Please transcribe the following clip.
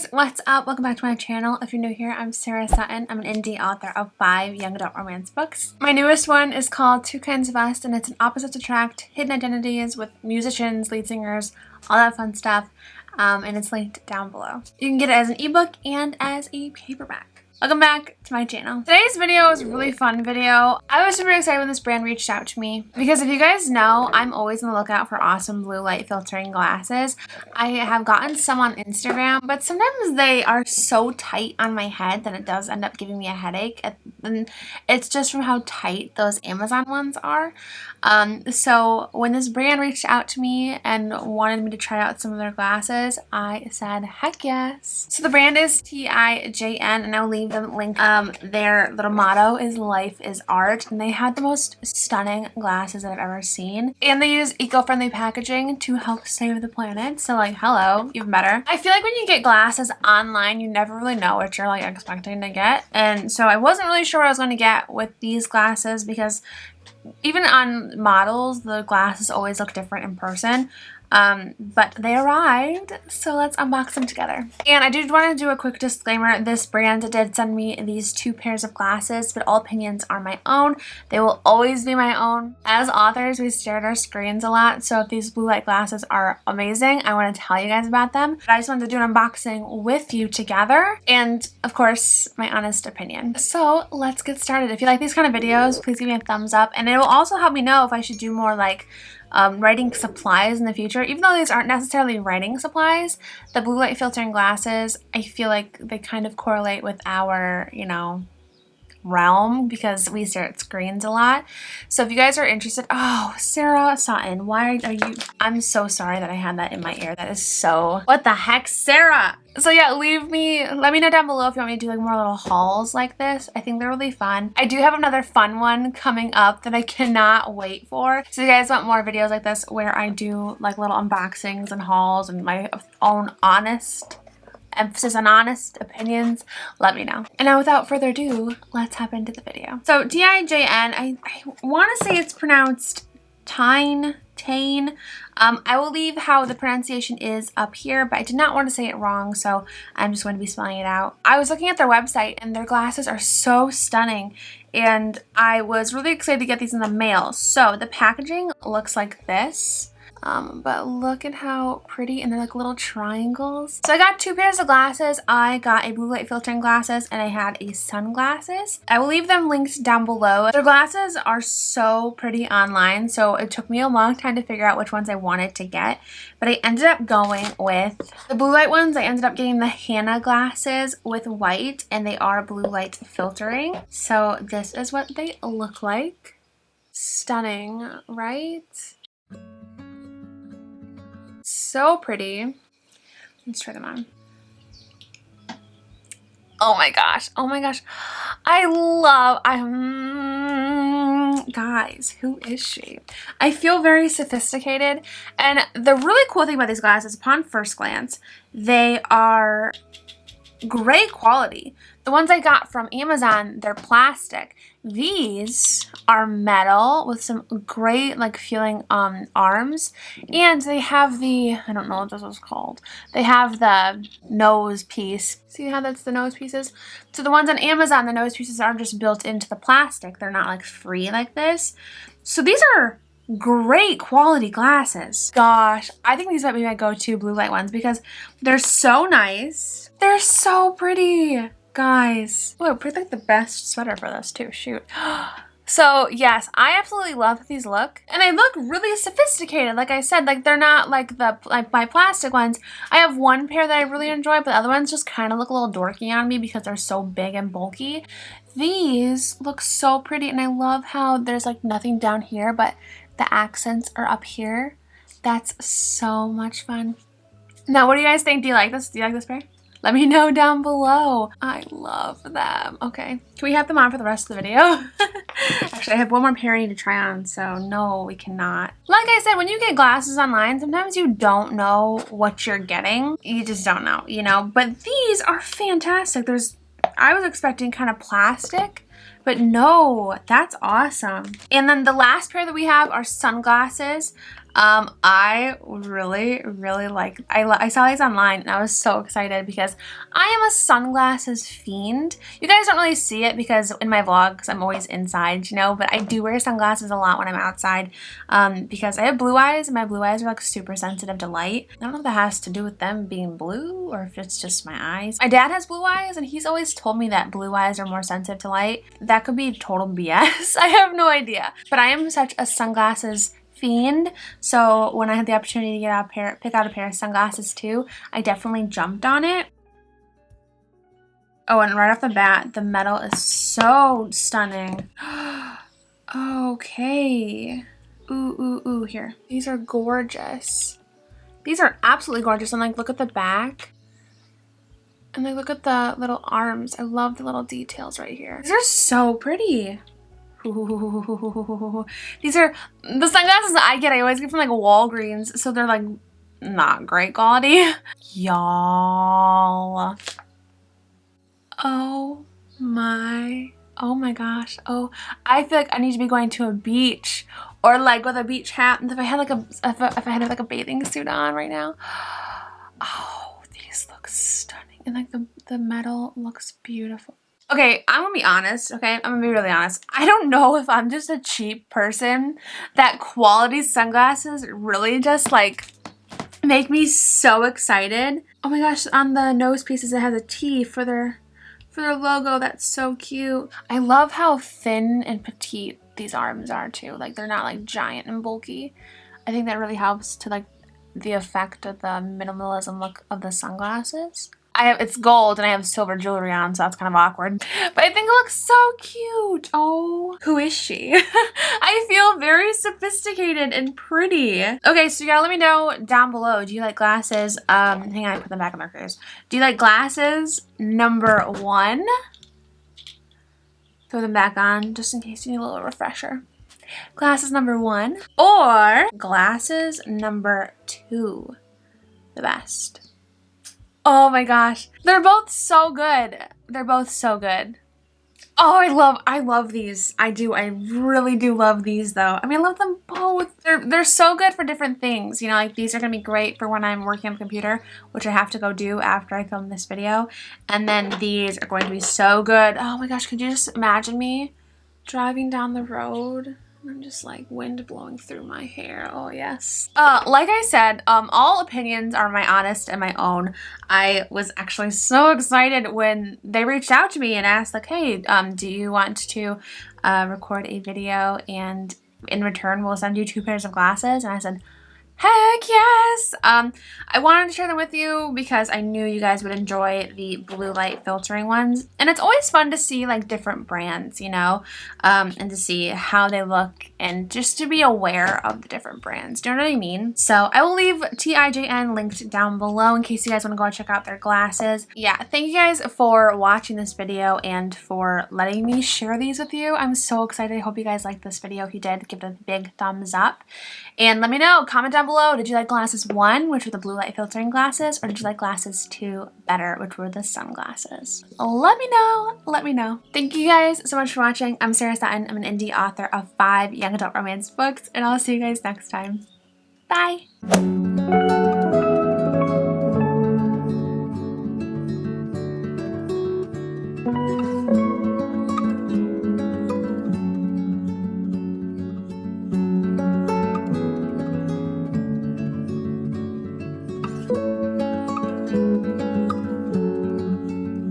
guys, what's up? Welcome back to my channel. If you're new here, I'm Sarah Sutton. I'm an indie author of 5 young adult romance books. My newest one is called Two Kinds of Us, and it's an opposites attract, hidden identities with musicians, lead singers, all that fun stuff. And it's linked down below. You can get it as an ebook and as a paperback. Welcome back to my channel. Today's video is a really fun video. I was super excited when this brand reached out to me because if you guys know, I'm always on the lookout for awesome blue light filtering glasses. I have gotten some on Instagram, but sometimes they are so tight on my head that it does end up giving me a headache. And it's just from how tight those Amazon ones are. So when this brand reached out to me and wanted me to try out some of their glasses, I said, heck yes. So the brand is TIJN, and I'll leave them linked. Their little motto is life is art, and they had the most stunning glasses that I've ever seen. And they use eco-friendly packaging to help save the planet. So like, hello, even better. I feel like when you get glasses online, you never really know what you're like expecting to get. And so I wasn't really sure what I was going to get with these glasses because even on models, the glasses always look different in person. But they arrived, so let's unbox them together. And I did want to do a quick disclaimer. This brand did send me these 2 pairs of glasses, but all opinions are my own. They will always be my own. As authors, we stare at our screens a lot, so if these blue light glasses are amazing, I want to tell you guys about them. But I just wanted to do an unboxing with you together, and of course, my honest opinion. So let's get started. If you like these kind of videos, please give me a thumbs up, and it will also help me know if I should do more like writing supplies in the future. Even though these aren't necessarily writing supplies, the blue light filtering glasses, I feel like they kind of correlate with our, you know, realm because we stare at screens a lot. So if you guys are interested, oh, Sarah Sutton, why are you, I'm so sorry that I had that in my ear. That is so, what the heck, Sarah? So yeah, let me know down below if you want me to do like more little hauls like this. I think they're really fun. I do have another fun one coming up that I cannot wait for. So if you guys want more videos like this where I do like little unboxings and hauls and my own honest, emphasis on honest opinions, let me know. And now without further ado, let's hop into the video. So TIJN, I want to say it's pronounced TIJN. I will leave how the pronunciation is up here, but I did not want to say it wrong, so I'm just going to be spelling it out. I was looking at their website and their glasses are so stunning, and I was really excited to get these in the mail. So the packaging looks like this. But look at how pretty, and they're like little triangles. So I got 2 pairs of glasses. I got a blue light filtering glasses and I had a sunglasses. I will leave them linked down below. Their glasses are so pretty online, so it took me a long time to figure out which ones I wanted to get. But I ended up going with the blue light ones. I ended up getting the Hannah glasses with white, and they are blue light filtering. So this is what they look like. Stunning, right? So pretty. Let's try them on. Oh my gosh. Oh my gosh. Guys, who is she? I feel very sophisticated. And the really cool thing about these glasses, upon first glance, they are great quality. The ones I got from Amazon, they're plastic. These are metal with some great like feeling arms, and they have the, I don't know what this was called. They have the nose piece. See how that's the nose pieces? So the ones on Amazon, the nose pieces are just built into the plastic. They're not like free like this. So these are great quality glasses. Gosh, I think these might be my go-to blue light ones because they're so nice. They're so pretty, guys. Oh, I picked like the best sweater for this too, shoot. So yes, I absolutely love how these look, and they look really sophisticated. Like I said, like they're not like my plastic ones. I have one pair that I really enjoy, but the other ones just kind of look a little dorky on me because they're so big and bulky. These look so pretty, and I love how there's like nothing down here, but the accents are up here. That's so much fun. Now, what do you guys think? Do you like this? Do you like this pair? Let me know down below. I love them. Okay, can we have them on for the rest of the video? Actually, I have one more pair I need to try on, so no, we cannot. Like I said, when you get glasses online, sometimes you don't know what you're getting. You just don't know, you know? But these are fantastic. I was expecting kind of plastic, but no, that's awesome. And then the last pair that we have are sunglasses. I really like, I saw these online and I was so excited because I am a sunglasses fiend. You guys don't really see it because in my vlogs I'm always inside, you know, but I do wear sunglasses a lot when I'm outside because I have blue eyes and my blue eyes are like super sensitive to light. I don't know if that has to do with them being blue or if it's just my eyes. My dad has blue eyes and he's always told me that blue eyes are more sensitive to light. That could be total BS. I have no idea. But I am such a sunglasses fiend, so when I had the opportunity to pick out a pair of sunglasses too, I definitely jumped on it. Oh, and right off the bat, the metal is so stunning. Okay. Ooh, here. These are gorgeous. These are absolutely gorgeous. And like, look at the back. And like, look at the little arms. I love the little details right here. These are so pretty. Ooh. These are the sunglasses that I get. I always get from like Walgreens, so they're like not great quality. Y'all. Oh my gosh. Oh, I feel like I need to be going to a beach or like with a beach hat. And if I had like if I had like a bathing suit on right now. Oh, these look stunning. And like the metal looks beautiful. Okay, I'm gonna be honest, okay? I'm gonna be really honest. I don't know if I'm just a cheap person, that quality sunglasses really just like make me so excited. Oh my gosh, on the nose pieces it has a T for their logo. That's so cute. I love how thin and petite these arms are too. Like they're not like giant and bulky. I think that really helps to like the effect of the minimalism look of the sunglasses. It's gold and I have silver jewelry on, so that's kind of awkward. But I think it looks so cute. Oh, who is she? I feel very sophisticated and pretty. Okay, so you gotta let me know down below. Do you like glasses? Hang on, I put them back in their case. Do you like glasses number 1? Throw them back on just in case you need a little refresher. Glasses number 1 or glasses number 2? The best. Oh my gosh. They're both so good. They're both so good. Oh, I love these. I do. I really do love these though. I mean, I love them both. They're so good for different things. You know, like these are going to be great for when I'm working on the computer, which I have to go do after I film this video. And then these are going to be so good. Oh my gosh, could you just imagine me driving down the road? I'm just like wind blowing through my hair. Oh yes. Like I said, all opinions are my honest and my own. I was actually so excited when they reached out to me and asked like, hey, do you want to record a video and in return we'll send you 2 pairs of glasses? And I said, heck yes! I wanted to share them with you because I knew you guys would enjoy the blue light filtering ones. And it's always fun to see like different brands, you know, and to see how they look and just to be aware of the different brands. Do you know what I mean? So I will leave TIJN linked down below in case you guys want to go and check out their glasses. Yeah, thank you guys for watching this video and for letting me share these with you. I'm so excited. I hope you guys liked this video. If you did, give it a big thumbs up. And let me know, comment down below, did you like glasses 1, which were the blue light filtering glasses, or did you like glasses 2 better, which were the sunglasses? Let me know, let me know. Thank you guys so much for watching. I'm Sarah Sutton. I'm an indie author of 5 young adult romance books, and I'll see you guys next time. Bye! Thank you.